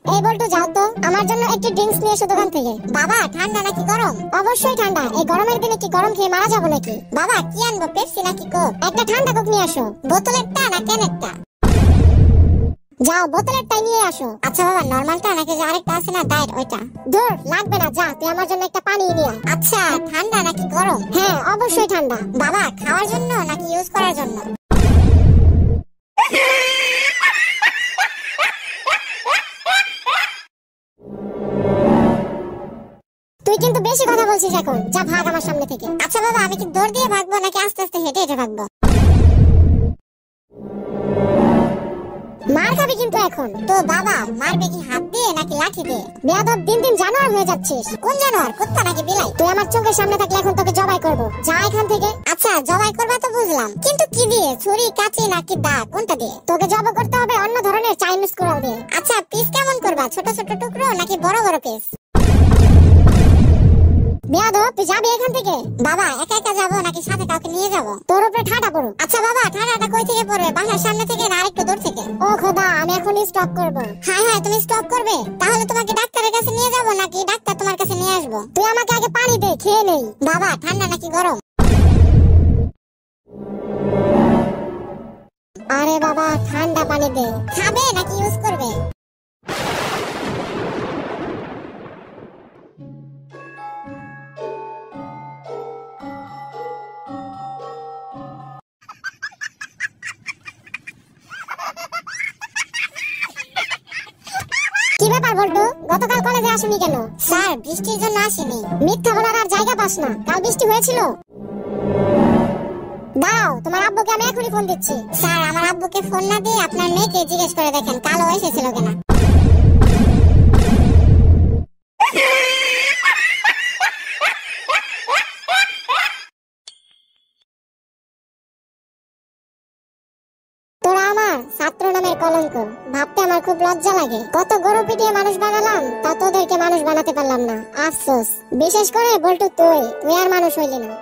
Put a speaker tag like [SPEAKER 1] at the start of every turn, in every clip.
[SPEAKER 1] এই বল্টু যাও তো, আমার জন্য একটু ড্রিঙ্কস নিয়ে এসো দোকান থেকে। বাবা ঠান্ডা নাকি গরম? অবশ্যই ঠান্ডা, এই গরমের দিনে কি গরম খেয়ে মারা যাবো নাকি? বাবা কি আনবো, পেপসি নাকি কোক? একটা ঠান্ডা কোক নিয়ে আসো। বোতলেরটা না ক্যানেরটা? যাও বোতলেরটাই নিয়ে আসো। আচ্ছা বাবা, নরমালটা নাকি যে আরেকটা আছে না ডায়েট, ওইটা? দূর, লাগবে না, যা তুই আমার জন্য একটা পানি নিয়ে আয়। আচ্ছা ঠান্ডা নাকি গরম? হ্যাঁ অবশ্যই ঠান্ডা। বাবা খাওয়ার জন্য নাকি ইউজ করার জন্য? তুই কিন্তু বেশি কথা বলছিস এখন, যা ভাগ আমার সামনে থেকে। আচ্ছা বাবা, আমি কি দৌড় দিয়ে ভাগবো নাকি আস্তে আস্তে হেঁটে হেঁটে ভাগবো? মার খাবি কিন্তু এখন। তো বাবা মারবে কি হাত দিয়ে নাকি লাঠি দিয়ে? বেয়াদব, দিন দিন জানোয়ার হয়ে যাচ্ছিস। কোন জানোয়ার, কুত্তা নাকি বিলাই? তুই আমার চোখের সামনে থাকলে এখন তোকে জবাই করবো, যা এখান থেকে। আচ্ছা জবাই করবা তো বুঝলাম, কিন্তু কি দিয়ে? ছুরি, কাঁচি নাকি দা, কোনটা দিয়ে? তোকে জবাই করতে হবে অন্য ধরনের চাইনিজ কুড়াল দিয়ে। আচ্ছা পিস কেমন করবা, ছোট ছোট টুকরো নাকি বড় বড় পিস? বেয়াদব, তুই যাবি এখান থেকে? বাবা একা একা যাবো নাকি সাথে কাউকে নিয়ে যাবো? তোর উপরে ঠাডা পড়ো। আচ্ছা বাবা, ঠাডাটা কই থেকে পড়বে, বাসার সামনে থেকে না আরেকটু দূর থেকে? ও খোদা, আমি এখন স্টপ করব। হ্যাঁ হ্যাঁ তুমি স্টপ করবে, তাহলে তোমাকে ডাক্তারের কাছে নিয়ে যাবো নাকি ডাক্তার তোমার কাছে নিয়ে আসবো? তুই আমাকে আগে পানি দে, খেয়ে নেই। বাবা ঠান্ডা নাকি গরম? আরে বাবা ঠান্ডা পানি দে। খাবে নাকি ইউজ করবে? কি ব্যাপার বল্টু, গতকাল কলেজে আসেনি কেন? স্যার বৃষ্টির জন্য আসেনি। মিথ্যা বলার আর জায়গা পাস না, কাল বৃষ্টি হয়েছিল। দাও, তোমার আব্বুকে আমি এখনই ফোন দিচ্ছি। স্যার আমার আব্বুকে ফোন না দিয়ে আপনার মেয়েকে জিজ্ঞেস করে দেখেন কালও এসেছিল কিনা। তোরা আমার ছাত্র নামের কলঙ্ক, ভাবতে আমার খুব লজ্জা লাগে। কত গরু পিটিয়ে মানুষ বানালাম, তা তোদেরকে মানুষ বানাতে পারলাম না, আফসোস। বিশেষ করে বল্টু, তুই আর মানুষ হইলি না।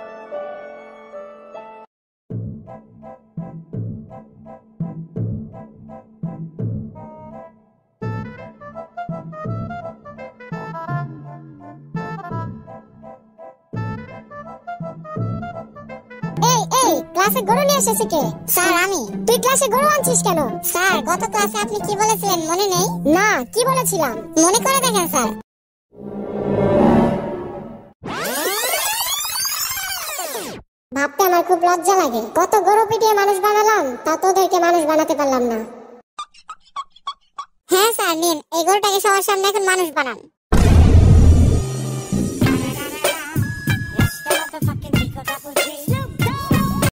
[SPEAKER 1] এই এই, ক্লাসে গরু নিয়ে এসেছে কে? স্যার আমি। তুই ক্লাসে গরু আনছিস কেন? স্যার গত ক্লাসে আপনি কি বলেছিলেন মনে নেই? না, কি বলেছিলাম মনে করে দেখেন স্যার। ভাবতে আমার খুব লজ্জা লাগে, কত গরু পিটিয়ে মানুষ বানালাম, তা তোদেরকে মানুষ বানাতে পারলাম না। হ্যাঁ স্যার নিন, এই গরুটাকে সবার সামনে এখন মানুষ বানান।